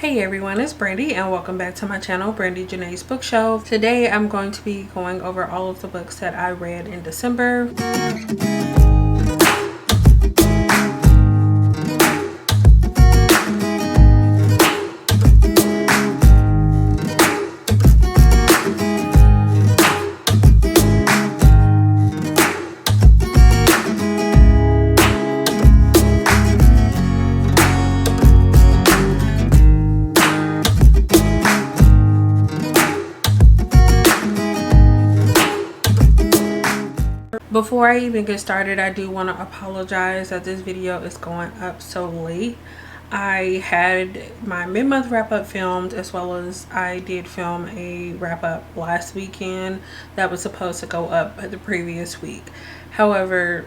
Hey everyone, it's Brandy and welcome back to my channel, Brandy Janae's Bookshelf. Today I'm going to be going over all of the books that I read in December. Before I even get started, I do want to apologize that this video is going up so late. I had my mid-month wrap-up filmed, as well as I did film a wrap-up last weekend that was supposed to go up the previous week. However,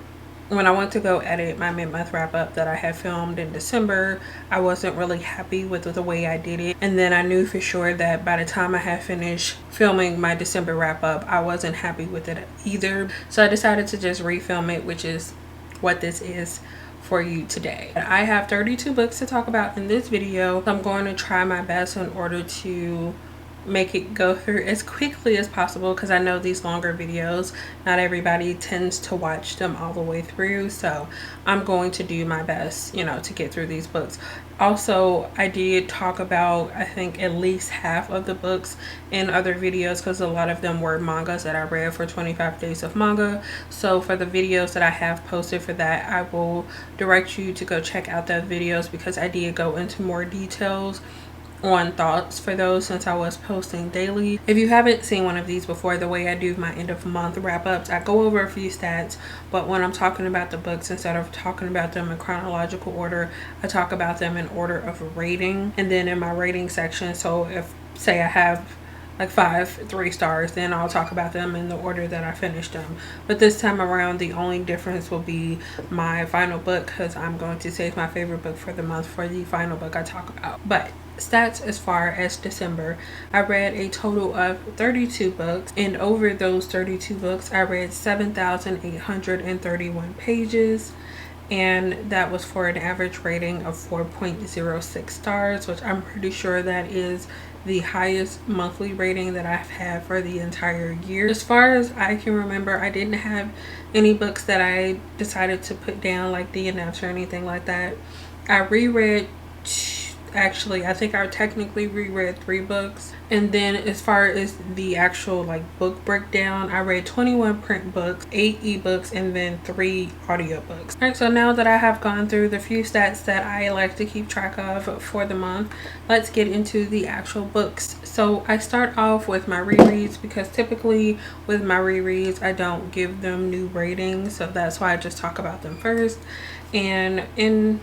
when I went to go edit my mid-month wrap-up that I had filmed in December, I wasn't really happy with the way I did it. And then I knew for sure that by the time I had finished filming my December wrap-up, I wasn't happy with it either. So I decided to just refilm it, which is what this is for you today. I have 32 books to talk about in this video. I'm going to try my best in order to make it go through as quickly as possible, because I know these longer videos, not everybody tends to watch them all the way through, so I'm going to do my best, to get through these books. Also, I did talk about, I think, at least half of the books in other videos, because a lot of them were mangas that I read for 25 days of manga. So for the videos that I have posted for that, I will direct you to go check out those videos, because I did go into more details on thoughts for those, since I was posting daily. If you haven't seen one of these before, the way I do my end of month wrap-ups, I go over a few stats, but when I'm talking about the books, instead of talking about them in chronological order, I talk about them in order of rating. And then in my rating section, so if say I have like 3 stars, then I'll talk about them in the order that I finished them. But this time around, the only difference will be my final book, because I'm going to save my favorite book for the month for the final book I talk about. But stats as far as December, I read a total of 32 books, and over those 32 books I read 7,831 pages, and that was for an average rating of 4.06 stars, which I'm pretty sure that is the highest monthly rating that I've had for the entire year. As far as I can remember, I didn't have any books that I decided to put down like DNFs or anything like that. I reread, actually I think I technically reread 3 books, and then as far as the actual book breakdown, I read 21 print books, 8 ebooks, and then 3 audiobooks. Alright, so now that I have gone through the few stats that I like to keep track of for the month, let's get into the actual books. So I start off with my rereads, because typically with my rereads I don't give them new ratings, so that's why I just talk about them first. And in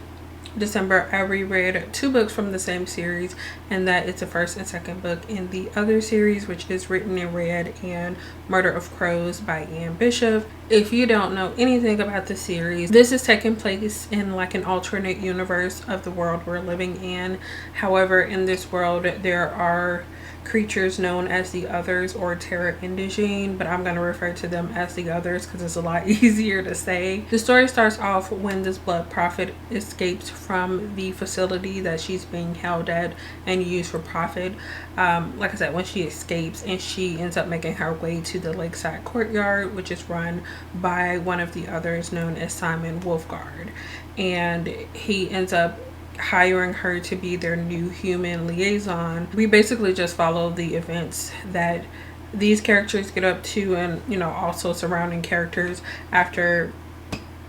December, I reread 2 books from the same series, and that is the first and second book in the other series, which is Written and Read and Murder of Crows by Anne Bishop. If you don't know anything about the series, this is taking place in an alternate universe of the world we're living in. However, in this world there are creatures known as the Others, or Terra Indigene, but I'm going to refer to them as the Others because it's a lot easier to say. The story starts off when this blood prophet escapes from the facility that she's being held at and used for profit. Like I said, when she escapes, and she ends up making her way to the lakeside courtyard, which is run by one of the Others known as Simon Wolfgard, and he ends up hiring her to be their new human liaison. We basically just follow the events that these characters get up to, and also surrounding characters after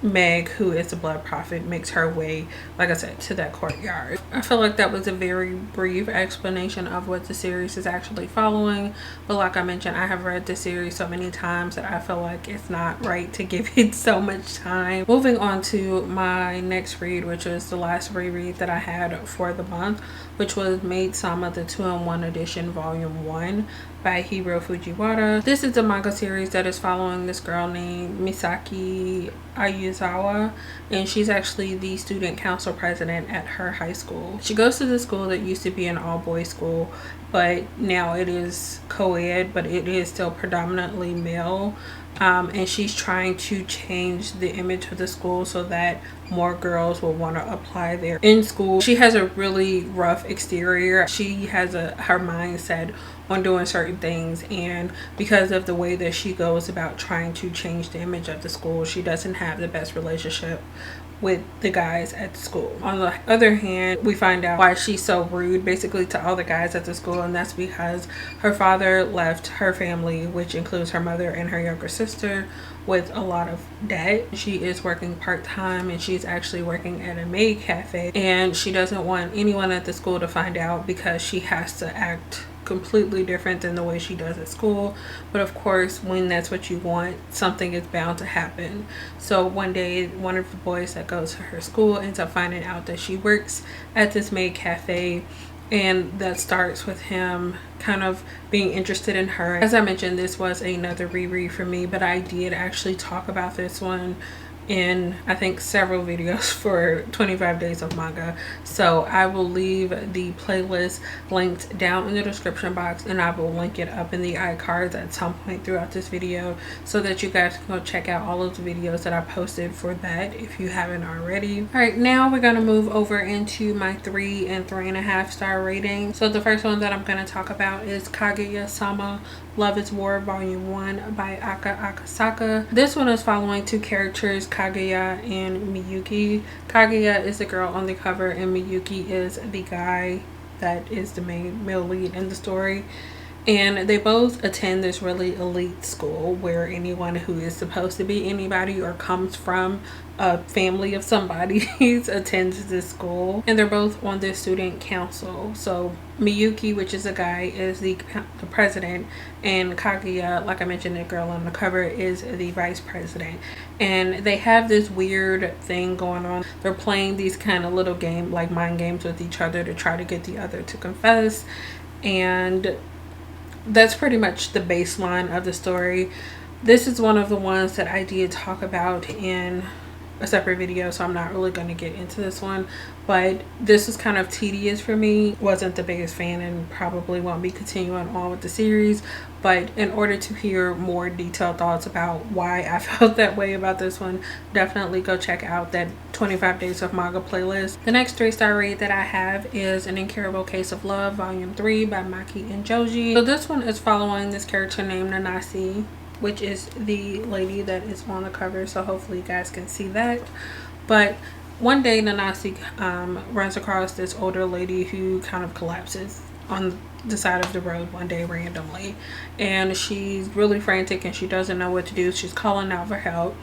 Meg, who is the blood prophet, makes her way, like I said, to that courtyard. I feel like that was a very brief explanation of what the series is actually following, but like I mentioned, I have read the series so many times that I feel like it's not right to give it so much time. Moving on to my next read, which was the last reread that I had for the month, which was Maid Sama, the 2-in-1 edition, volume 1 by Hiro Fujiwara. This is a manga series that is following this girl named Misaki Ayuzawa, and she's actually the student council president at her high school. She goes to the school that used to be an all-boys school, but now it is co-ed, but it is still predominantly male. and she's trying to change the image of the school so that more girls will want to apply there in school. She has a really rough exterior. She has her mindset on doing certain things, and because of the way that she goes about trying to change the image of the school, she doesn't have the best relationship with the guys at the school. On the other hand, we find out why she's so rude basically to all the guys at the school, and that's because her father left her family, which includes her mother and her younger sister, with a lot of debt. She is working part-time, and she's actually working at a maid cafe, and she doesn't want anyone at the school to find out because she has to act completely different than the way she does at school. But of course, when that's what you want, something is bound to happen. So one day, one of the boys that goes to her school ends up finding out that she works at this maid cafe, and that starts with him kind of being interested in her. As I mentioned, this was another reread for me, but I did actually talk about this one in I think several videos for 25 days of manga, so I will leave the playlist linked down in the description box, and I will link it up in the iCards at some point throughout this video so that you guys can go check out all of the videos that I posted for that if you haven't already. All right, now we're going to move over into my 3 and 3.5 star rating. So the first one that I'm going to talk about is Kaguya-sama Love is War Volume 1 by Aka Akasaka. This one is following two characters, Kaguya and Miyuki. Kaguya is the girl on the cover, and Miyuki is the guy that is the main male lead in the story. And they both attend this really elite school where anyone who is supposed to be anybody or comes from a family of somebody's attends this school. And they're both on this student council. So Miyuki, which is a guy, is the president, and Kaguya, like I mentioned, the girl on the cover, is the vice president. And they have this weird thing going on. They're playing these kind of little game, like mind games with each other to try to get the other to confess. And that's pretty much the baseline of the story. This is one of the ones that I did talk about in a separate video, so I'm not really going to get into this one, but this was kind of tedious for me. Wasn't the biggest fan and probably won't be continuing on with the series, but in order to hear more detailed thoughts about why I felt that way about this one, definitely go check out that 25 Days of Manga playlist. The next 3-star read that I have is An Incurable Case of Love Volume 3 by Maki and Joji. So this one is following this character named Nanasi, which is the lady that is on the cover, so hopefully you guys can see that. But one day Nanasi runs across this older lady who kind of collapses on the side of the road one day randomly, and she's really frantic and she doesn't know what to do. She's calling out for help,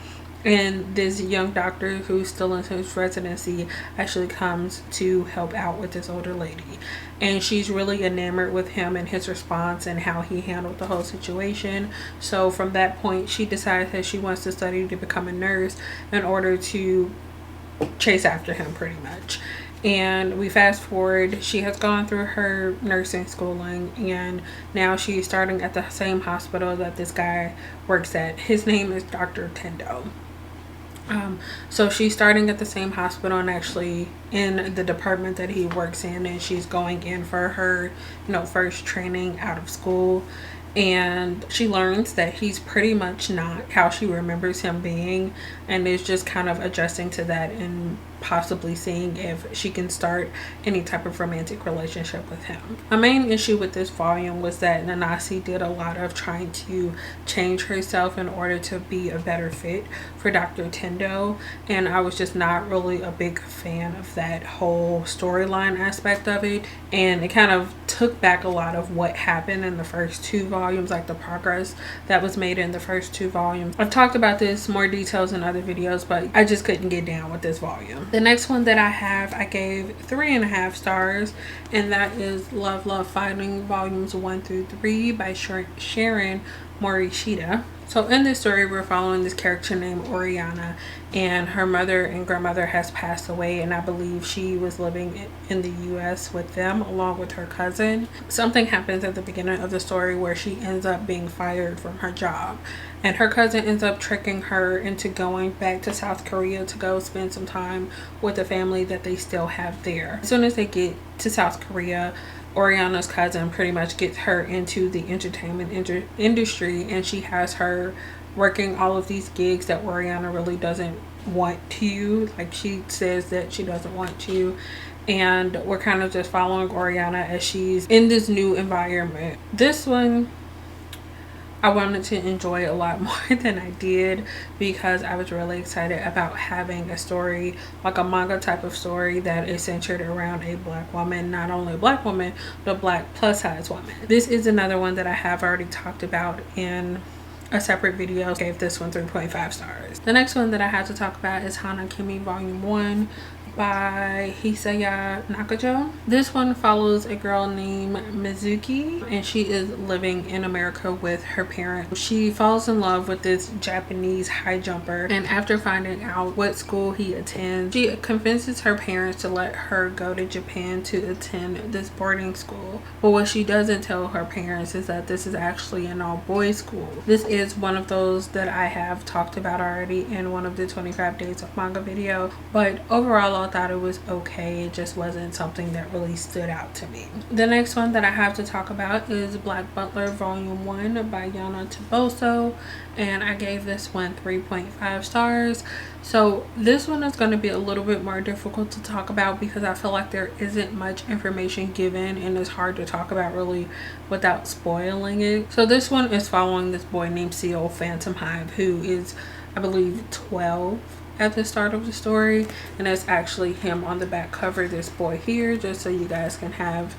and this young doctor who's still in his residency actually comes to help out with this older lady, and she's really enamored with him and his response and how he handled the whole situation. So from that point, she decides that she wants to study to become a nurse in order to chase after him pretty much. And we fast forward, she has gone through her nursing schooling, and now she's starting at the same hospital that this guy works at. His name is Dr. Tendo. So she's starting at the same hospital and actually in the department that he works in, and she's going in for her, first training out of school. And she learns that he's pretty much not how she remembers him being, and is just kind of adjusting to that and possibly seeing if she can start any type of romantic relationship with him. My main issue with this volume was that Nanasi did a lot of trying to change herself in order to be a better fit for Dr. Tendo, and I was just not really a big fan of that whole storyline aspect of it, and it kind of took back a lot of what happened in the first 2 volumes, like the progress that was made in the first 2 volumes. I've talked about this more details in other videos, but I just couldn't get down with this volume. The next one that I have, I gave 3.5 stars, and that is Love, Love, Fighting Volumes 1 through 3 by Sharon Morishita. So in this story, we're following this character named Oriana, and her mother and grandmother has passed away, and I believe she was living in the US with them along with her cousin. Something happens at the beginning of the story where she ends up being fired from her job, and her cousin ends up tricking her into going back to South Korea to go spend some time with the family that they still have there. As soon as they get to South Korea, Oriana's cousin pretty much gets her into the entertainment industry, and she has her working all of these gigs that Oriana really doesn't want to. Like, she says that she doesn't want to, and we're kind of just following Oriana as she's in this new environment. This one I wanted to enjoy a lot more than I did, because I was really excited about having a story, like a manga type of story, that is centered around a black woman, not only a black woman, but black plus size woman. This is another one that I have already talked about in a separate video. Gave this one 3.5 stars. The next one that I have to talk about is Hana Kimi Volume 1 by Hisaya Nakajo. This one follows a girl named Mizuki, and she is living in America with her parents. She falls in love with this Japanese high jumper, and after finding out what school he attends, she convinces her parents to let her go to Japan to attend this boarding school. But what she doesn't tell her parents is that this is actually an all-boys school. This is one of those that I have talked about already in one of the 25 days of manga video, but overall I thought it was okay. It just wasn't something that really stood out to me. The next one that I have to talk about is Black Butler Volume 1 by Yana Taboso, and I gave this one 3.5 stars. So this one is going to be a little bit more difficult to talk about because I feel like there isn't much information given, and it's hard to talk about really without spoiling it. So this one is following this boy named Seal Phantom Hive, who is, I believe, 12 at the start of the story, and it's actually him on the back cover, this boy here, just so you guys can have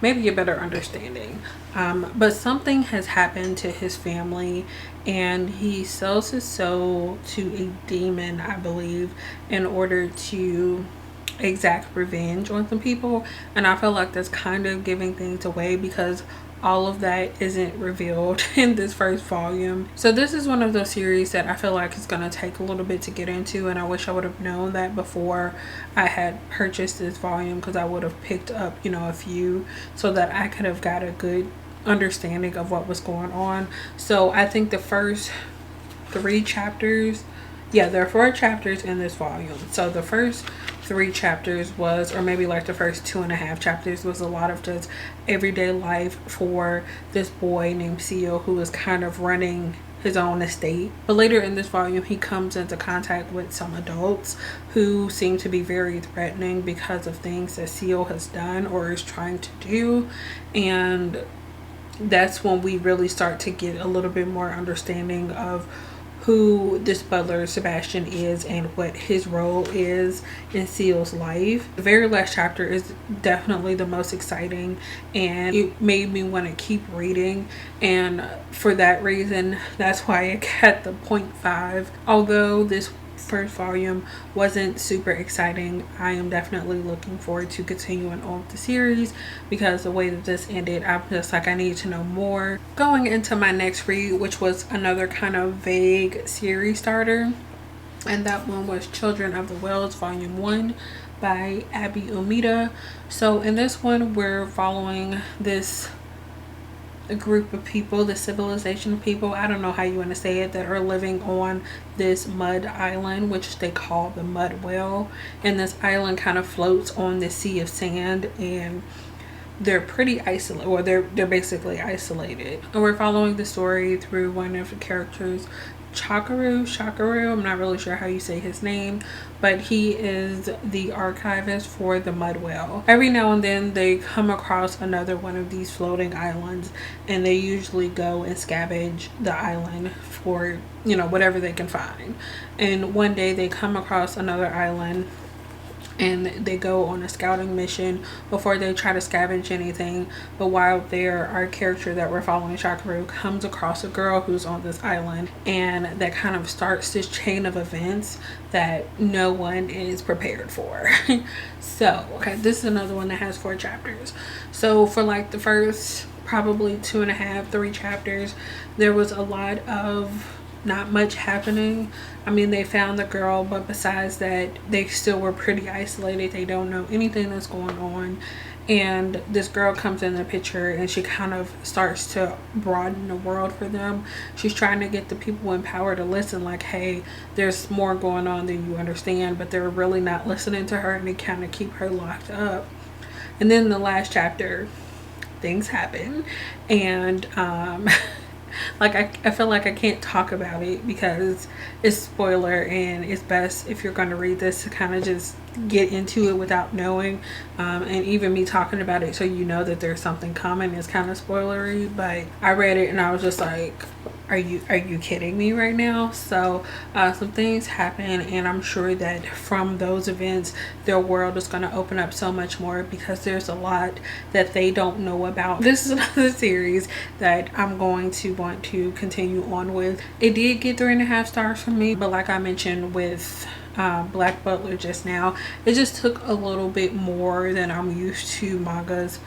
maybe a better understanding. But something has happened to his family, and he sells his soul to a demon, I believe, in order to exact revenge on some people. And I feel like that's kind of giving things away because all of that isn't revealed in this first volume. So this is one of those series that I feel like is going to take a little bit to get into, and I wish I would have known that before I had purchased this volume, because I would have picked up, you know, a few so that I could have got a good understanding of what was going on. So I think the first 3 chapters, yeah, there are 4 chapters in this volume. So the first 3 chapters was, or maybe like the first 2.5 chapters, was a lot of just everyday life for this boy named Seal, who is kind of running his own estate. But later in this volume, he comes into contact with some adults who seem to be very threatening because of things that Seal has done or is trying to do. And that's when we really start to get a little bit more understanding of who this butler Sebastian is and what his role is in Seal's life. The very last chapter is definitely the most exciting, and it made me want to keep reading, and for that reason, that's why it got the 0.5. Although this first volume wasn't super exciting, I am definitely looking forward to continuing on with the series, because the way that this ended, I'm just like, I need to know more. Going into my next read, which was another kind of vague series starter, and that one was Children of the Wells Volume 1 by Abby Umida. So in this one, we're following this a group of people, the civilization of people, I don't know how you want to say it, that are living on this mud island, which they call the Mud Well. And this island kind of floats on the sea of sand, and they're pretty isolated, or they're basically isolated. And we're following the story through one of the characters, Shakaru, I'm not really sure how you say his name, but he is the archivist for the Mud Well. Every now and then they come across another one of these floating islands, and they usually go and scavenge the island for, you know, whatever they can find. And one day they come across another island, and they go on a scouting mission before they try to scavenge anything. But while there, our character that we're following, Shakaru, comes across a girl who's on this island, and that kind of starts this chain of events that no one is prepared for. So okay, this is another one that has 4 chapters. So for like the first probably 2.5, 3 chapters, there was a lot of not much happening. I mean, they found the girl, but besides that, they still were pretty isolated. They don't know anything that's going on. And this girl comes in the picture, and she kind of starts to broaden the world for them. She's trying to get the people in power to listen, like, hey, there's more going on than you understand, but they're really not listening to her, and they kind of keep her locked up. And then the last chapter, things happen, and like I feel like I can't talk about it because it's spoiler, and it's best if you're going to read this to kind of just get into it without knowing. And even me talking about it so you know that there's something coming is kind of spoilery. But I read it and I was just like, are you kidding me right now? So some things happen, and I'm sure that from those events their world is going to open up so much more, because there's a lot that they don't know about. This is another series that I'm going to want to continue on with. It did get 3.5 stars from me, but like I mentioned with Black Butler just now, it just took a little bit more than I'm used to mangas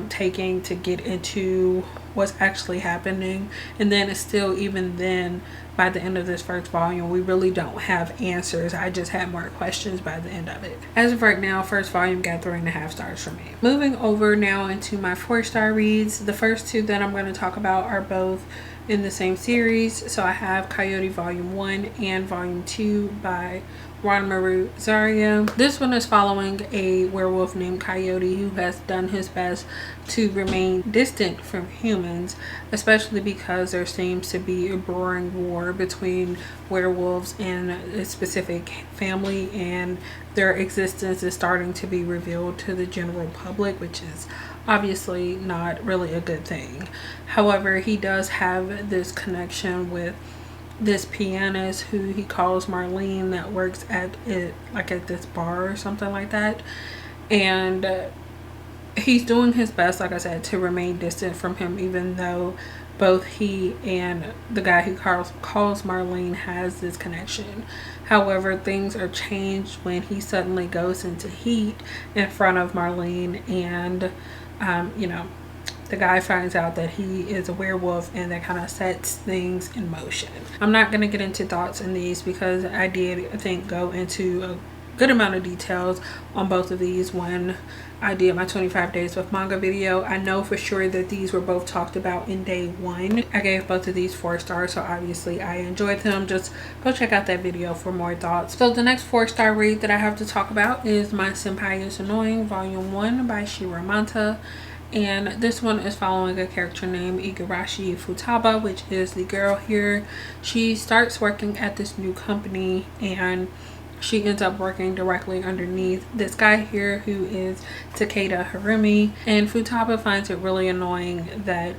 taking to get into what's actually happening. And then it's still, even then, by the end of this first volume, we really don't have answers. I just had more questions by the end of it. As of right now, first volume got 3.5 stars from me. Moving over now into my 4-star reads, the first two that I'm going to talk about are both in the same series. So I have Coyote Volume 1 and Volume 2 by Ranmaru Zaria. This one is following a werewolf named Coyote who has done his best to remain distant from humans, especially because there seems to be a brewing war between werewolves and a specific family, and their existence is starting to be revealed to the general public, which is obviously not really a good thing. However, he does have this connection with this pianist who he calls Marlene, that works at it, like at this bar or something like that. And he's doing his best, like I said, to remain distant from him, even though both he and the guy who calls Marlene has this connection. However, things are changed when he suddenly goes into heat in front of Marlene, and you know, the guy finds out that he is a werewolf, and that kind of sets things in motion. I'm not going to get into thoughts in these because I did, I think, go into a good amount of details on both of these when I did my 25 days with manga video. I know for sure that these were both talked about in day 1. I gave both of these 4 stars, so obviously I enjoyed them. Just go check out that video for more thoughts. So the next 4-star read that I have to talk about is My Senpai is Annoying Volume 1 by Shiro Manta. And this one is following a character named Igarashi Futaba, which is the girl here. She starts working at this new company, and she ends up working directly underneath this guy here who is Takeda Harumi. And Futaba finds it really annoying that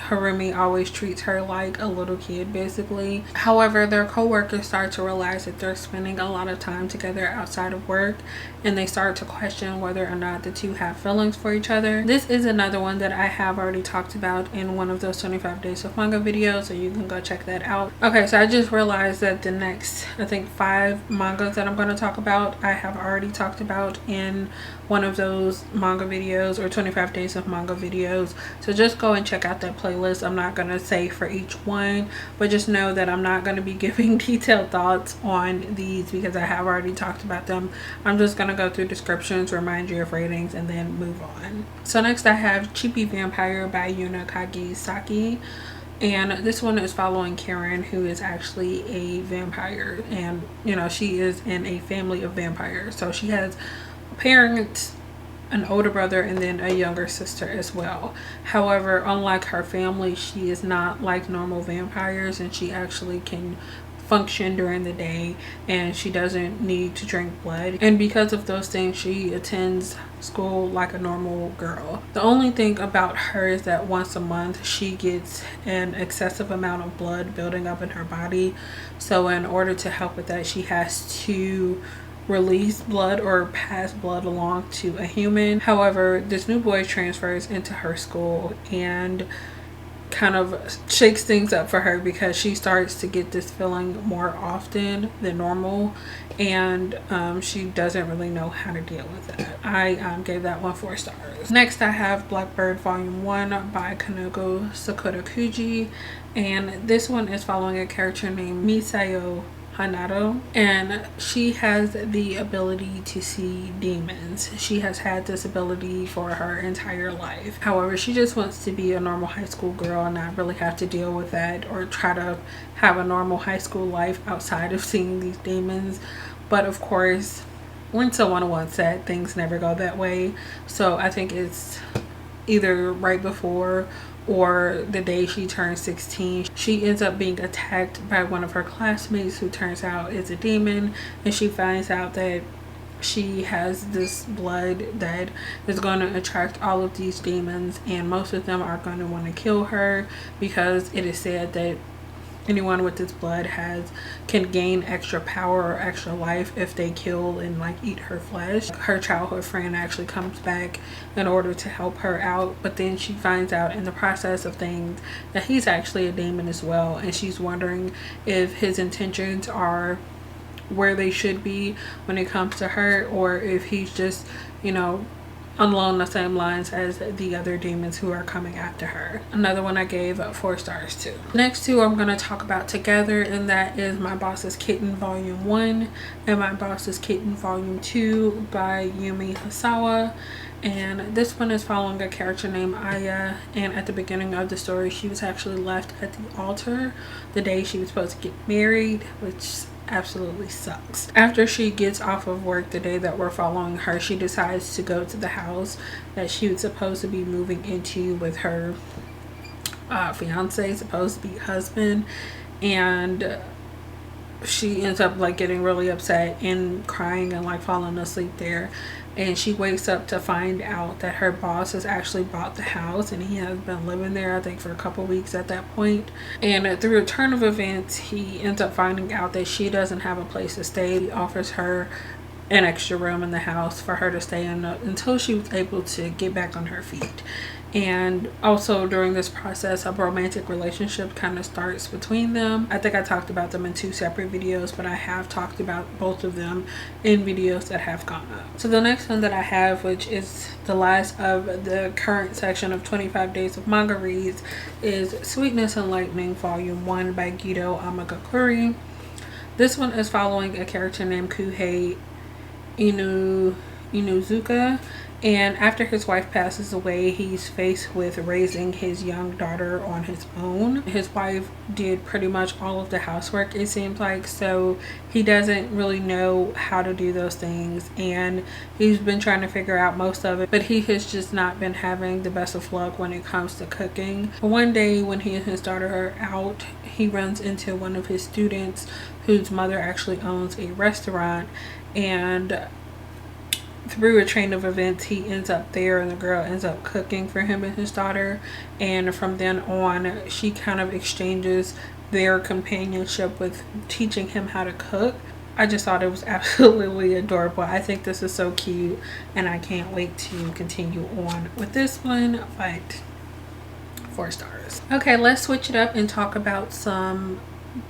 Harumi always treats her like a little kid, basically. However, their co-workers start to realize that they're spending a lot of time together outside of work, and they start to question whether or not the two have feelings for each other. This is another one that I have already talked about in one of those 25 days of manga videos, so you can go check that out. Okay, so I just realized that the next, I think, 5 mangas that I'm going to talk about, I have already talked about in one of those manga videos or 25 days of manga videos. So just go and check out that playlist. I'm not going to say for each one, but just know that I'm not going to be giving detailed thoughts on these because I have already talked about them. I'm just going to go through descriptions, remind you of ratings, and then move on. So next I have Cheapy Vampire by Yuna Kagisaki. And this one is following Karen, who is actually a vampire, and you know, she is in a family of vampires. So she has parents, an older brother, and then a younger sister as well. However, unlike her family, she is not like normal vampires, and she actually can function during the day, and she doesn't need to drink blood. And because of those things, she attends school like a normal girl. The only thing about her is that once a month she gets an excessive amount of blood building up in her body. So in order to help with that, she has to release blood or pass blood along to a human. However, this new boy transfers into her school and kind of shakes things up for her because she starts to get this feeling more often than normal, and she doesn't really know how to deal with that. I gave that one 4 stars. Next I have Blackbird Volume 1 by Kanoko Sakurakuji, and this one is following a character named Misayo Hanado, and she has the ability to see demons. She has had this ability for her entire life. However, she just wants to be a normal high school girl and not really have to deal with that or try to have a normal high school life outside of seeing these demons. But of course, when someone wants that, things never go that way. So I think it's either right before or the day she turns 16, she ends up being attacked by one of her classmates who turns out is a demon, and she finds out that she has this blood that is going to attract all of these demons, and most of them are going to want to kill her because it is said that anyone with this blood can gain extra power or extra life if they kill and like eat her flesh. Her childhood friend actually comes back in order to help her out, but then she finds out in the process of things that he's actually a demon as well, and she's wondering if his intentions are where they should be when it comes to her, or if he's just, you know, along the same lines as the other demons who are coming after her. Another one I gave 4 stars to. Next two I'm going to talk about together, and that is My Boss's Kitten Volume 1 and My Boss's Kitten Volume 2 by Yumi Hasawa. And this one is following a character named Aya, and at the beginning of the story she was actually left at the altar the day she was supposed to get married, which absolutely sucks. After she gets off of work the day that we're following her, she decides to go to the house that she was supposed to be moving into with her fiance, supposed to be husband, and she ends up like getting really upset and crying and like falling asleep there. And she wakes up to find out that her boss has actually bought the house, and he has been living there I think for a couple weeks at that point. And through a turn of events, he ends up finding out that she doesn't have a place to stay. He offers her an extra room in the house for her to stay in until she was able to get back on her feet. And also during this process, a romantic relationship kind of starts between them. I think I talked about them in 2 separate videos, but I have talked about both of them in videos that have gone up. So the next one that I have, which is the last of the current section of 25 days of manga reads, is Sweetness and Lightning Volume 1 by Guido Amagakuri. This one is following a character named Kuhei Inuzuka, and after his wife passes away, he's faced with raising his young daughter on his own. His wife did pretty much all of the housework, it seems like, so he doesn't really know how to do those things, and he's been trying to figure out most of it, but he has just not been having the best of luck when it comes to cooking. One day when he and his daughter are out, he runs into one of his students whose mother actually owns a restaurant, and through a chain of events he ends up there, and the girl ends up cooking for him and his daughter, and from then on she kind of exchanges their companionship with teaching him how to cook. I just thought it was absolutely adorable. I think this is so cute, and I can't wait to continue on with this one, but 4 stars. Okay, let's switch it up and talk about some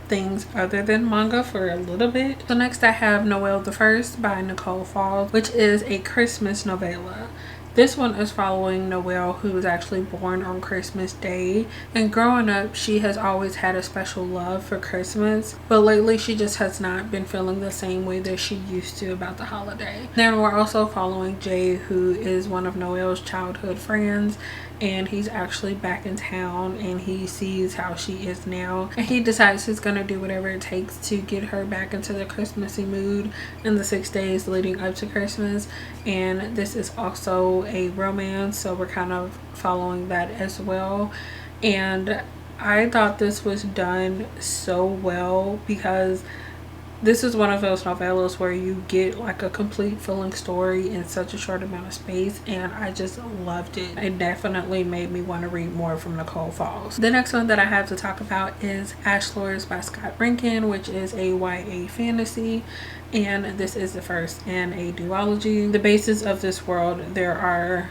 things other than manga for a little bit. So next I have Noel the First by Nicole Falls, which is a Christmas novella. This one is following Noelle, who was actually born on Christmas Day, and growing up she has always had a special love for Christmas, but lately she just has not been feeling the same way that she used to about the holiday. Then we're also following Jay, who is one of Noelle's childhood friends, and he's actually back in town, and he sees how she is now, and he decides he's gonna do whatever it takes to get her back into the Christmassy mood in the 6 days leading up to Christmas. And this is also a romance, so we're kind of following that as well. And I thought this was done so well, because this is one of those novellas where you get like a complete filling story in such a short amount of space, and I just loved it. It definitely made me want to read more from Nicole Falls. The next one that I have to talk about is Ash Lords by Scott Rankin, which is a YA fantasy, and this is the first in a duology. The basis of this world, there are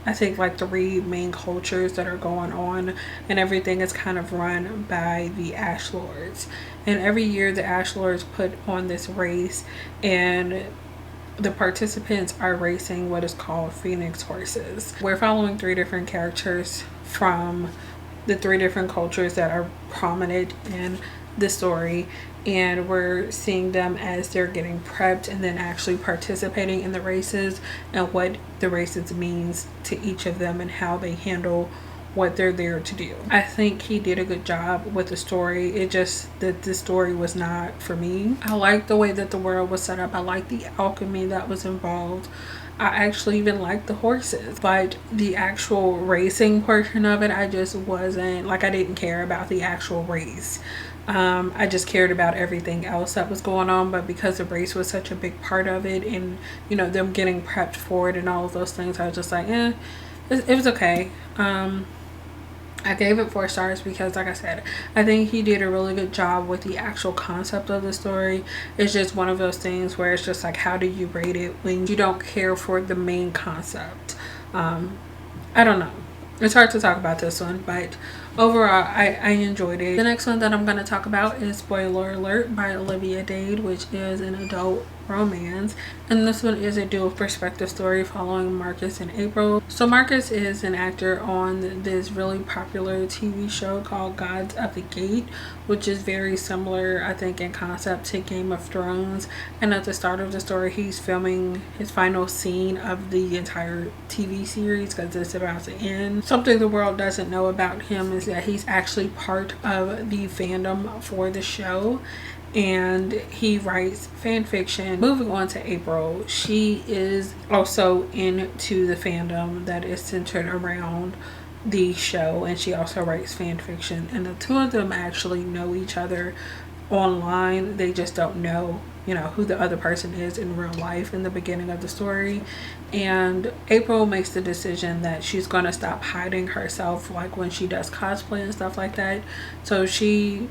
I think like 3 main cultures that are going on, and everything is kind of run by the Ash Lords. And every year the Ash Lords put on this race, and the participants are racing what is called Phoenix horses. We're following 3 different characters from the 3 different cultures that are prominent in the story, and we're seeing them as they're getting prepped and then actually participating in the races, and what the races means to each of them and how they handle what they're there to do. I think he did a good job with the story. It just that the story was not for me. I like the way that the world was set up. I like the alchemy that was involved. I actually even liked the horses, but the actual racing portion of it, I just wasn't like, I didn't care about the actual race. I just cared about everything else that was going on, but because the race was such a big part of it, and them getting prepped for it and all of those things, I was just like, it was okay. I gave it 4 stars because, like I said, I think he did a really good job with the actual concept of the story. It's just one of those things where it's just like, how do you rate it when you don't care for the main concept? I don't know. It's hard to talk about this one, but overall, I enjoyed it. The next one that I'm going to talk about is Spoiler Alert by Olivia Dade, which is an adult romance, and this one is a dual perspective story following Marcus and April. So Marcus is an actor on this really popular TV show called Gods of the Gate, which is very similar, I think, in concept to Game of Thrones. And at the start of the story, he's filming his final scene of the entire TV series because it's about to end. Something the world doesn't know about him is that he's actually part of the fandom for the show, and he writes fan fiction. Moving on to April, she is also into the fandom that is centered around the show, and she also writes fan fiction, and the two of them actually know each other online. They just don't know who the other person is in real life in the beginning of the story. And April makes the decision that she's going to stop hiding herself, like when she does cosplay and stuff like that. So she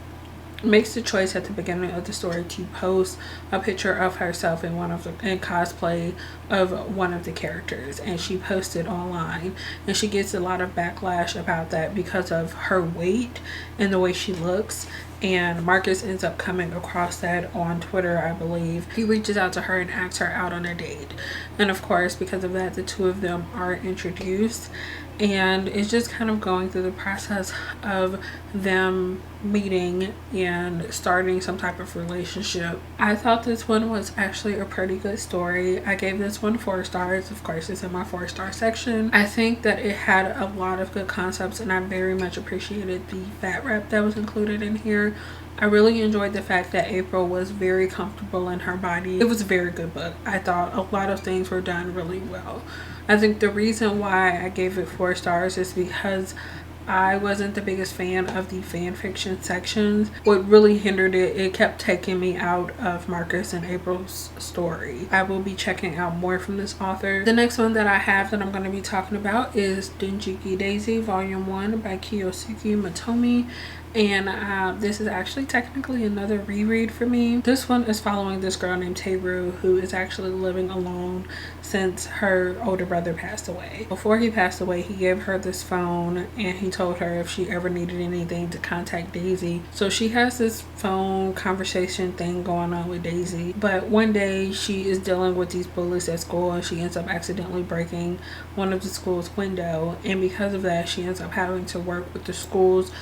makes the choice at the beginning of the story to post a picture of herself in cosplay of one of the characters, and she posted online, and she gets a lot of backlash about that because of her weight and the way she looks. And Marcus ends up coming across that on Twitter, I believe. He reaches out to her and asks her out on a date, and of course, because of that, the two of them are introduced, and it's just kind of going through the process of them meeting and starting some type of relationship. I thought this one was actually a pretty good story. I gave this one 4 stars. Of course, it's in my 4-star section. I think that it had a lot of good concepts, and I very much appreciated the fat rep that was included in here. I really enjoyed the fact that April was very comfortable in her body. It was a very good book. I thought a lot of things were done really well. I think the reason why I gave it 4 stars is because I wasn't the biggest fan of the fan fiction sections. What really hindered it kept taking me out of Marcus and April's story. I will be checking out more from this author. The next one that I have that I'm going to be talking about is Denjiki Daisy Volume 1 by Kiyosuke Motomi. And this is actually technically another reread for me. This one is following this girl named Teru, who is actually living alone since her older brother passed away. Before he passed away, he gave her this phone, and he told her if she ever needed anything to contact Daisy. So she has this phone conversation thing going on with Daisy. But one day she is dealing with these bullies at school, and she ends up accidentally breaking one of the school's window. And because of that, she ends up having to work with the school's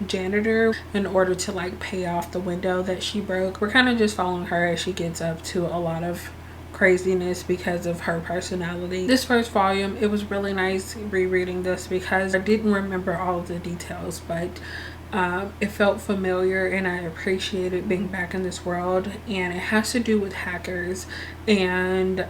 janitor in order to pay off the window that she broke. We're kind of just following her as she gets up to a lot of craziness because of her personality. This first volume, it was really nice rereading this because I didn't remember all of the details, but it felt familiar, and I appreciated being back in this world. And it has to do with hackers, and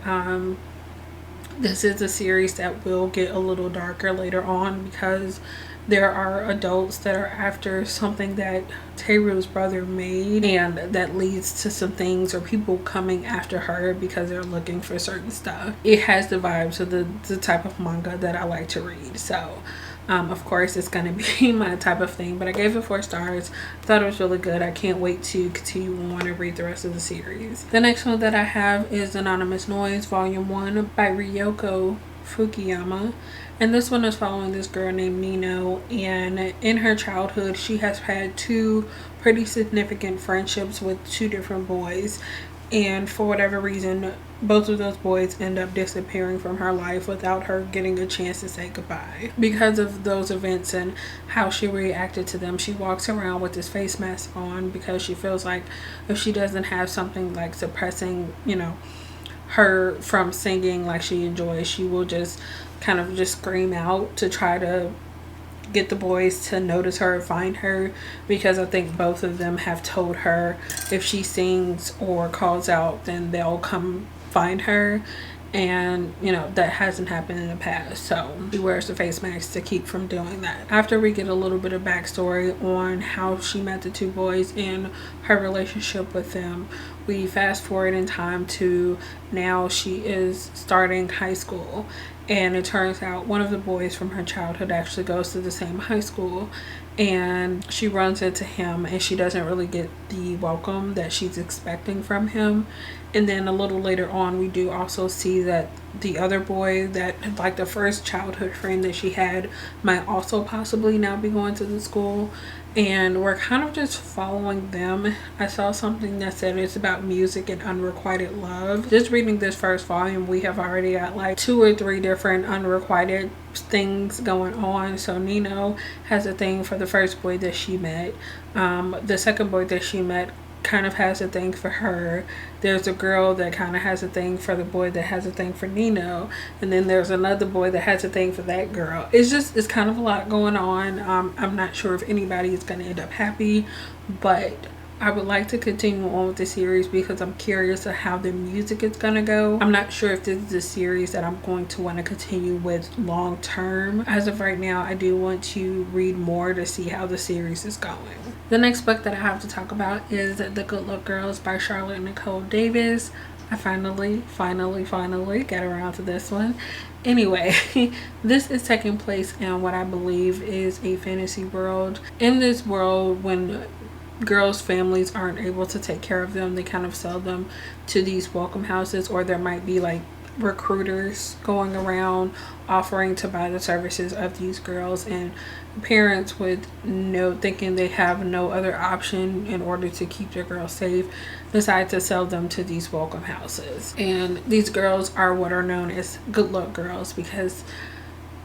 this is a series that will get a little darker later on because there are adults that are after something that Teru's brother made, and that leads to some things, or people coming after her because they're looking for certain stuff. It has the vibes of the type of manga that I like to read. So of course it's going to be my type of thing, but I gave it 4 stars. Thought it was really good. I can't wait to continue and want to read the rest of the series. The next one that I have is Anonymous Noise Volume 1 by Ryoko Fukuyama. And this one is following this girl named Nino, and in her childhood she has had 2 pretty significant friendships with 2 different boys, and for whatever reason both of those boys end up disappearing from her life without her getting a chance to say goodbye. Because of those events and how she reacted to them, she walks around with this face mask on because she feels like if she doesn't have something suppressing her from singing like she enjoys, she will just kind of just scream out to try to get the boys to notice her, find her, because I think both of them have told her if she sings or calls out, then they'll come find her. and you know that hasn't happened in the past, so she wears the face mask to keep from doing that. After we get a little bit of backstory on how she met the two boys and her relationship with them, we fast forward in time to now she is starting high school, and it turns out one of the boys from her childhood actually goes to the same high school, and she runs into him and she doesn't really get the welcome that she's expecting from him. And then a little later on, we do also see that the other boy, that like the first childhood friend that she had, might also possibly now be going to the school, and we're kind of just following them. I saw something that said it's about music and unrequited love. Just reading this first volume, we have already got like 2 or 3 different unrequited things going on. So Nino has a thing for the first boy that she met. The second boy that she met kind of has a thing for her. There's a girl that kind of has a thing for the boy that has a thing for Nino, and then there's another boy that has a thing for that girl. It's kind of a lot going on. I'm not sure if anybody is going to end up happy, but I would like to continue on with the series because I'm curious of how the music is going to go. I'm not sure if this is a series that I'm going to want to continue with long term. As of right now, I do want to read more to see how the series is going. The next book that I have to talk about is The Good Luck Girls by Charlotte Nicole Davis. I finally got around to this one. Anyway, this is taking place in what I believe is a fantasy world. In this world, when girls' families aren't able to take care of them, they kind of sell them to these welcome houses, or there might be like recruiters going around offering to buy the services of these girls, and parents with thinking they have no other option in order to keep their girls safe, decide to sell them to these welcome houses. And these girls are what are known as good luck girls because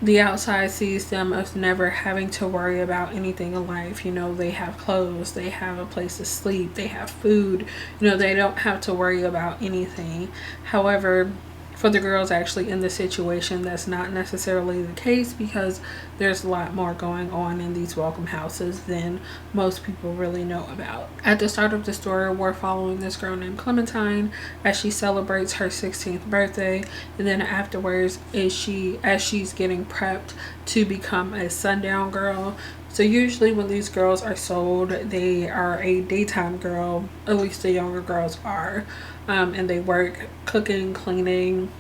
the outside sees them as never having to worry about anything in life. You know, they have clothes, they have a place to sleep, they have food. You know, they don't have to worry about anything. However, for the girls actually in the situation, that's not necessarily the case because there's a lot more going on in these welcome houses than most people really know about. At the start of the story, we're following this girl named Clementine as she celebrates her 16th birthday, and then afterwards as she's getting prepped to become a sundown girl. So usually when these girls are sold, they are a daytime girl, at least the younger girls are, and they work cooking, cleaning,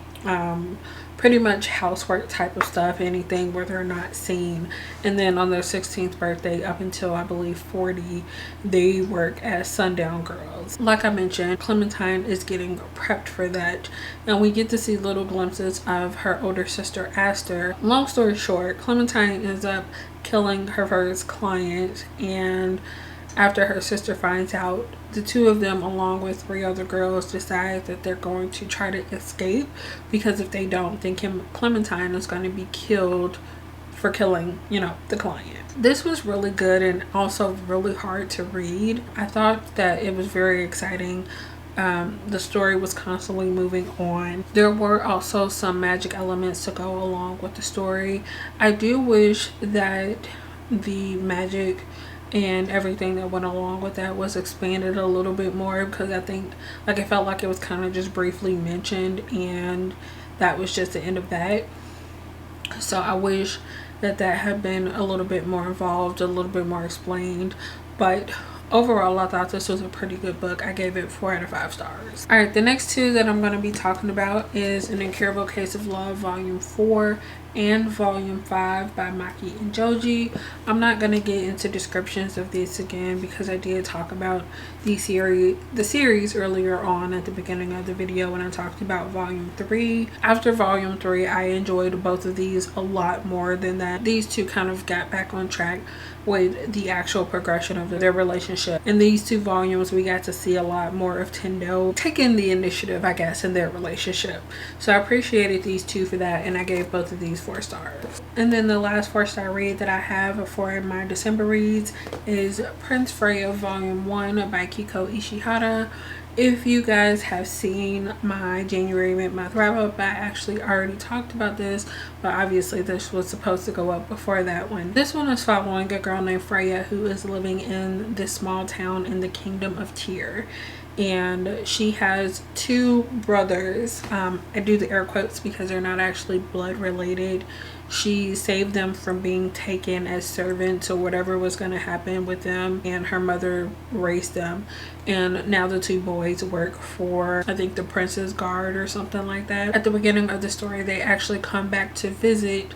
pretty much housework type of stuff, anything where they're not seen. And then on their 16th birthday up until I believe 40, they work as sundown girls. Like I mentioned, Clementine is getting prepped for that, and we get to see little glimpses of her older sister Aster. Long story short, Clementine ends up killing her first client, and after her sister finds out, the two of them along with 3 other girls decide that they're going to try to escape, because if they don't, then Clementine is going to be killed for killing, the client. This was really good and also really hard to read. I thought that it was very exciting. The story was constantly moving on. There were also some magic elements to go along with the story. I do wish that the magic and everything that went along with that was expanded a little bit more, because I think I felt like it was kind of just briefly mentioned and that was just the end of that. So I wish that had been a little bit more involved, a little bit more explained. But overall, I thought this was a pretty good book. I gave it 4 out of 5 stars. All right, the next 2 that I'm going to be talking about is An Incurable Case of Love Volume 4 and Volume 5 by Maki and Joji. I'm not going to get into descriptions of this again because I did talk about the series earlier on at the beginning of the video when I talked about Volume 3. After Volume 3, I enjoyed both of these a lot more than that. These 2 kind of got back on track with the actual progression of their relationship. In these 2 volumes, we got to see a lot more of Tendo taking the initiative, I guess, in their relationship. So I appreciated these 2 for that, and I gave both of these 4 stars. And then the last 4-star read that I have for my December reads is Prince Freya Volume 1 by Kiko Ishihara. If you guys have seen my January mid-month wrap-up, I actually already talked about this, but obviously this was supposed to go up before that one. This one is following a girl named Freya who is living in this small town in the kingdom of Tyr. and she has two brothers. I do the air quotes because they're not actually blood related. She saved them from being taken as servants or whatever was going to happen with them, and her mother raised them. And now the two boys work for, I think, the Prince's Guard or something like that. At the beginning of the story, they actually come back to visit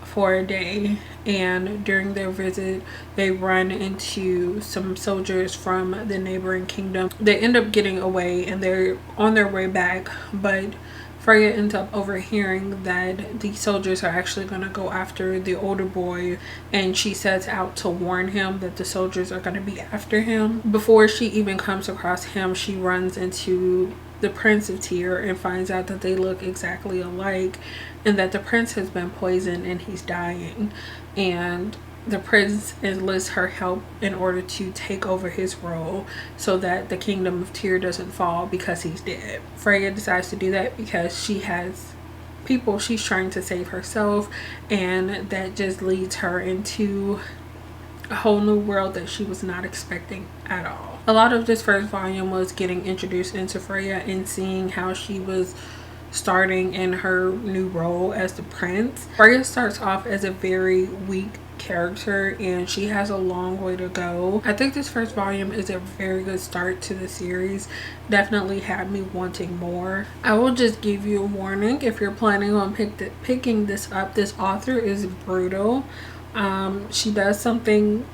for a day, and during their visit they run into some soldiers from the neighboring kingdom. They end up getting away and they're on their way back, but Freya ends up overhearing that the soldiers are actually going to go after the older boy, and she sets out to warn him that the soldiers are going to be after him. Before she even comes across him, she runs into the Prince of Tyr and finds out that they look exactly alike, and that the prince has been poisoned and he's dying, and the prince enlists her help in order to take over his role so that the kingdom of Tyr doesn't fall because he's dead. Freya decides to do that because she has people she's trying to save herself, and that just leads her into a whole new world that she was not expecting at all. A lot of this first volume was getting introduced into Freya and seeing how she was starting in her new role as the prince. Freya starts off as a very weak character and she has a long way to go. I think this first volume is a very good start to the series. Definitely had me wanting more. I will just give you a warning if you're planning on picking this up. This author is brutal. She does something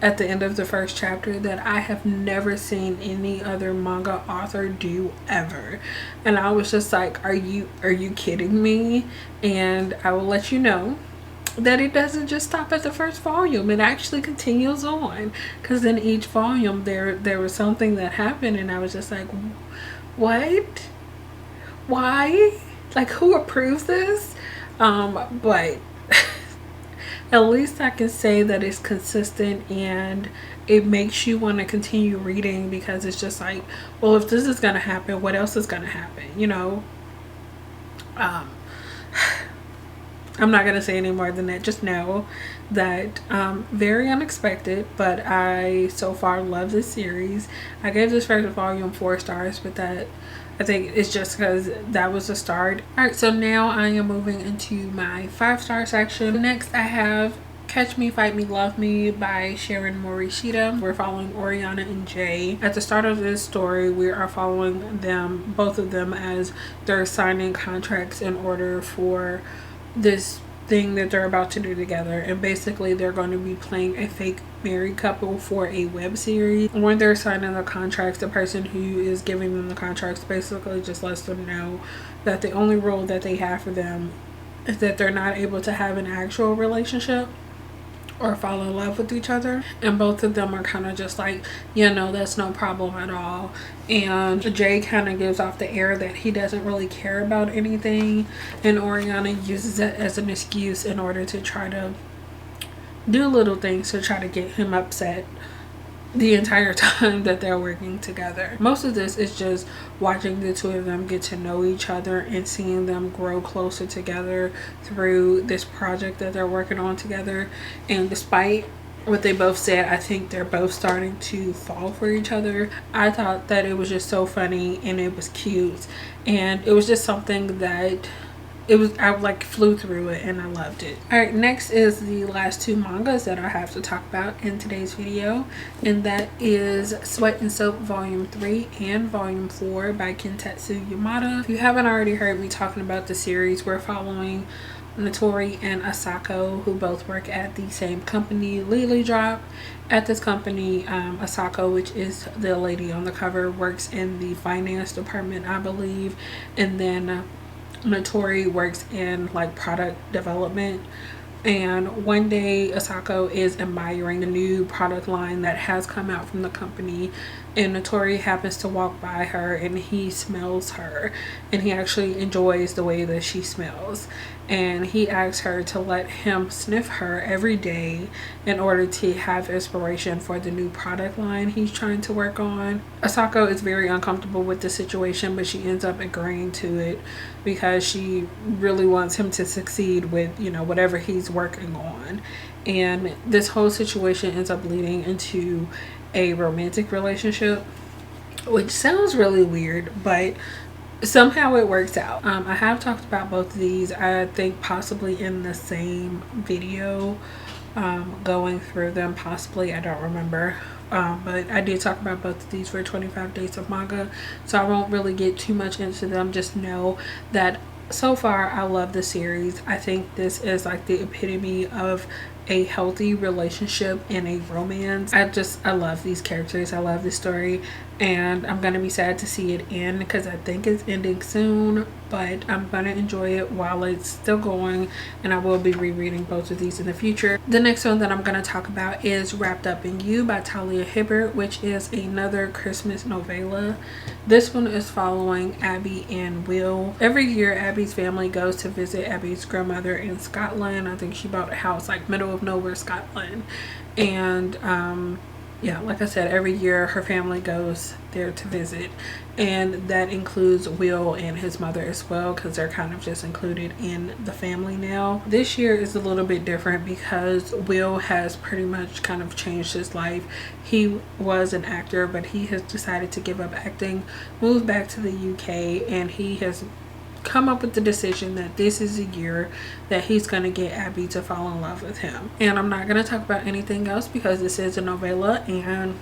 at the end of the first chapter that I have never seen any other manga author do ever, and I was just like, are you kidding me? And I will let you know that it doesn't just stop at the first volume. It actually continues on, because in each volume there was something that happened and I was just like, what? Why? Like, who approves this? But at least I can say that it's consistent and it makes you want to continue reading, because it's just like, well, if this is gonna happen, what else is gonna happen, you know? I'm not gonna say any more than that. Just know that very unexpected, but I so far love this series. I gave this first volume 4 stars, but that, I think it's just because that was the start. Alright, so now I am moving into my 5-star section. Next I have Catch Me, Fight Me, Love Me by Sharon Morishita. We're following Oriana and Jay. At the start of this story, we are following them, both of them, as they're signing contracts in order for this thing that they're about to do together, and basically they're going to be playing a fake married couple for a web series. When they're signing the contracts, the person who is giving them the contracts basically just lets them know that the only rule that they have for them is that they're not able to have an actual relationship or fall in love with each other, and both of them are kind of just like, you know, that's no problem at all. And Jay kind of gives off the air that he doesn't really care about anything, and Oriana uses it as an excuse in order to try to do little things to try to get him upset the entire time that they're working together. Most of this is just watching the two of them get to know each other and seeing them grow closer together through this project that they're working on together. And despite what they both said, I think they're both starting to fall for each other. I thought that it was just so funny and it was cute, and it was just something that I like flew through it and I loved it. Alright, next is the last 2 mangas that I have to talk about in today's video, and that is Sweat and Soap Volume 3 and Volume 4 by Kintetsu Yamada. If you haven't already heard me talking about the series, we're following Natori and Asako, who both work at the same company, Lily Drop. At this company, Asako, which is the lady on the cover, works in the finance department, I believe, and then Natori works in like product development. And one day Asako is admiring the new product line that has come out from the company, and Natori happens to walk by her and he smells her, and he actually enjoys the way that she smells, and he asks her to let him sniff her every day in order to have inspiration for the new product line he's trying to work on. Asako is very uncomfortable with the situation, but she ends up agreeing to it because she really wants him to succeed with, you know, whatever he's working on. And this whole situation ends up leading into a romantic relationship. which sounds really weird, but somehow it works out. I have talked about both of these, I think possibly in the same video, going through them, possibly, I don't remember. But I did talk about both of these for 25 days of manga, so I won't really get too much into them. Just know that so far I love the series. I think this is like the epitome of a healthy relationship and a romance. I love these characters, I love this story, and I'm gonna be sad to see it end because I think it's ending soon, but I'm gonna enjoy it while it's still going, and I will be rereading both of these in the future. The next one that I'm gonna talk about is Wrapped Up in You by Talia Hibbert, which is another Christmas novella. This one is following Abby and Will. Every year Abby's family goes to visit Abby's grandmother in Scotland. I think she bought a house like middle of nowhere Scotland, and yeah, like I said, every year her family goes there to visit, and that includes Will and his mother as well, because they're kind of just included in the family now. This year is a little bit different because Will has pretty much kind of changed his life. He was an actor, but he has decided to give up acting, move back to the UK, and he has come up with the decision that this is a year that he's going to get Abby to fall in love with him. And I'm not going to talk about anything else because this is a novella and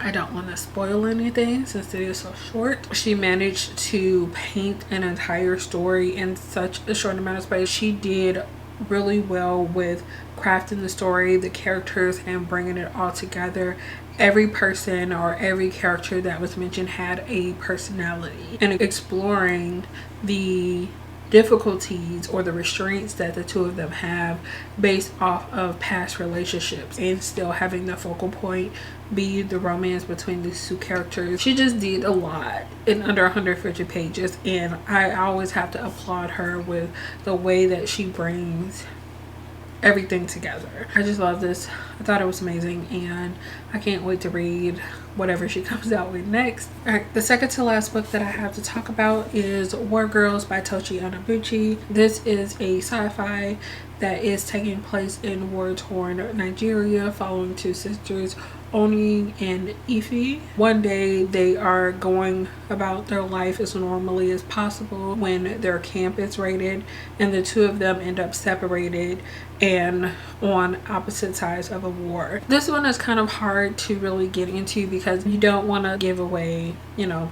I don't want to spoil anything since it is so short. She managed to paint an entire story in such a short amount of space. She did really well with crafting the story, the characters, and bringing it all together. Every person or every character that was mentioned had a personality, and exploring the difficulties or the restraints that the two of them have based off of past relationships, and still having the focal point be the romance between these two characters. She just did a lot in under 150 pages, and I always have to applaud her with the way that she brings everything together. I just love this. I thought it was amazing, and I can't wait to read whatever she comes out with next. Alright, the second to last book that I have to talk about is War Girls by Tochi Onobuchi. This is a sci-fi that is taking place in war-torn Nigeria, following two sisters, Oni and Ife. One day they are going about their life as normally as possible when their camp is raided, and the two of them end up separated and on opposite sides of a war. This one is kind of hard to really get into because you don't want to give away, you know,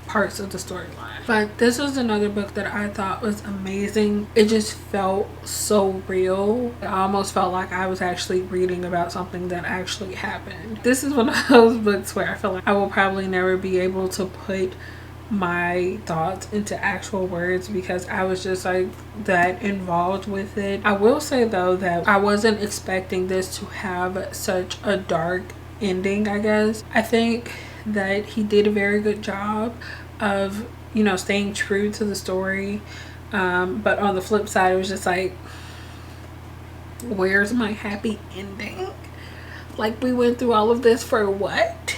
parts of the storyline. But this was another book that I thought was amazing. It just felt so real. I almost felt like I was actually reading about something that actually happened. This is one of those books where I feel like I will probably never be able to put my thoughts into actual words because I was just like that involved with it. I will say though that I wasn't expecting this to have such a dark ending, I guess. I think that he did a very good job of, you know, staying true to the story, but on the flip side it was just like, where's my happy ending? Like, we went through all of this for what?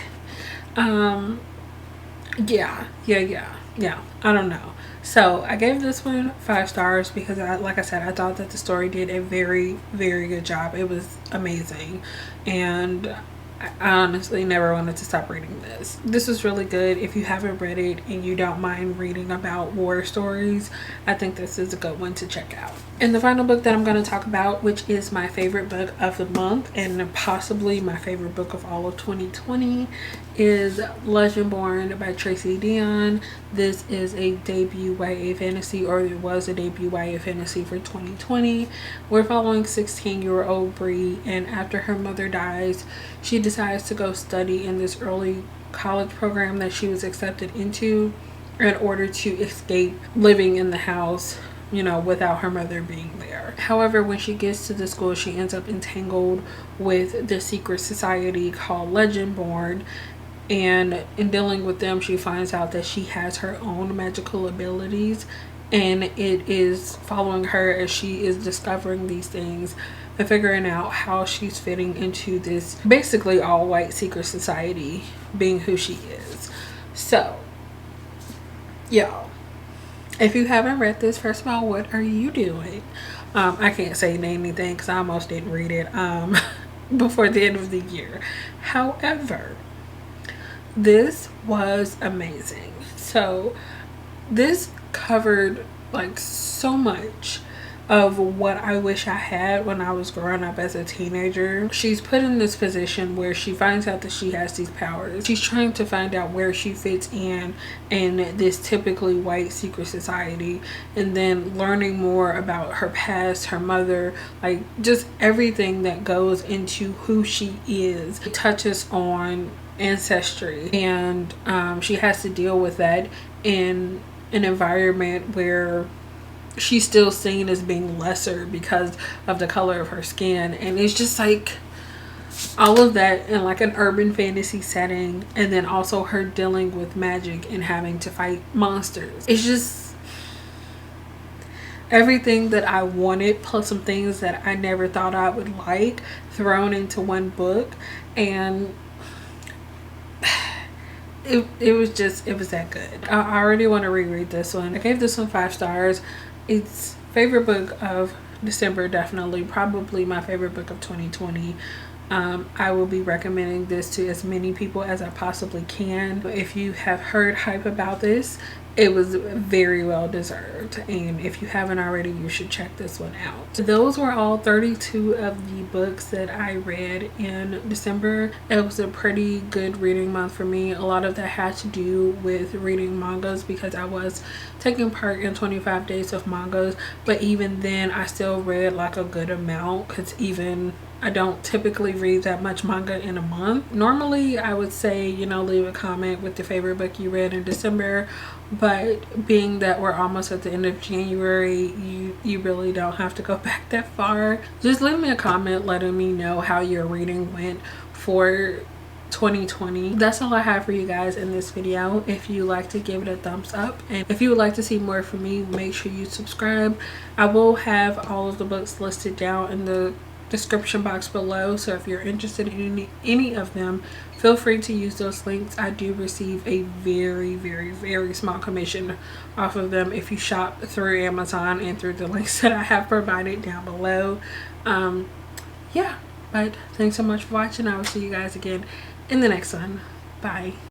Yeah, I don't know. So I gave this one 5 stars because like I said, I thought that the story did a very, very good job. It was amazing, and I honestly never wanted to stop reading this. This was really good. If you haven't read it and you don't mind reading about war stories, I think this is a good one to check out. And the final book that I'm going to talk about, which is my favorite book of the month and possibly my favorite book of all of 2020, is Legendborn by Tracy Deonn. This is a debut YA fantasy, or it was a debut YA fantasy for 2020. We're following 16-year-old Bree, and after her mother dies, she decides to go study in this early college program that she was accepted into in order to escape living in the house, you know, without her mother being there. However, when she gets to the school, she ends up entangled with the secret society called Legendborn, and in dealing with them, she finds out that she has her own magical abilities, and it is following her as she is discovering these things and figuring out how she's fitting into this basically all-white secret society, being who she is. So, y'all, if you haven't read this, first of all, what are you doing? I can't say anything because I almost didn't read it before the end of the year. However, this was amazing. So this covered like so much of what I wish I had when I was growing up as a teenager. She's put in this position where she finds out that she has these powers. She's trying to find out where she fits in this typically white secret society, and then learning more about her past, her mother, like just everything that goes into who she is. It touches on ancestry, and she has to deal with that in an environment where she's still seen as being lesser because of the color of her skin. And it's just like all of that in like an urban fantasy setting, and then also her dealing with magic and having to fight monsters. It's just everything that I wanted, plus some things that I never thought I would like, thrown into one book. And it was that good. I already want to reread this one. I gave this one 5 stars. It's favorite book of December, definitely. Probably my favorite book of 2020. I will be recommending this to as many people as I possibly can. If you have heard hype about this, it was very well deserved, and if you haven't already, you should check this one out. Those were all 32 of the books that I read in December. It was a pretty good reading month for me. A lot of that had to do with reading mangas because I was taking part in 25 days of mangas, but even then I still read like a good amount, because even I don't typically read that much manga in a month. Normally I would say, you know, leave a comment with your favorite book you read in December, but being that we're almost at the end of January, you really don't have to go back that far. Just leave me a comment letting me know how your reading went for 2020. That's all I have for you guys in this video. If you like to, give it a thumbs up, and if you would like to see more from me, make sure you subscribe. I will have all of the books listed down in the description box below, so if you're interested in any of them, feel free to use those links. I do receive a very small commission off of them if you shop through Amazon and through the links that I have provided down below. Yeah, but thanks so much for watching. I will see you guys again in the next one. Bye.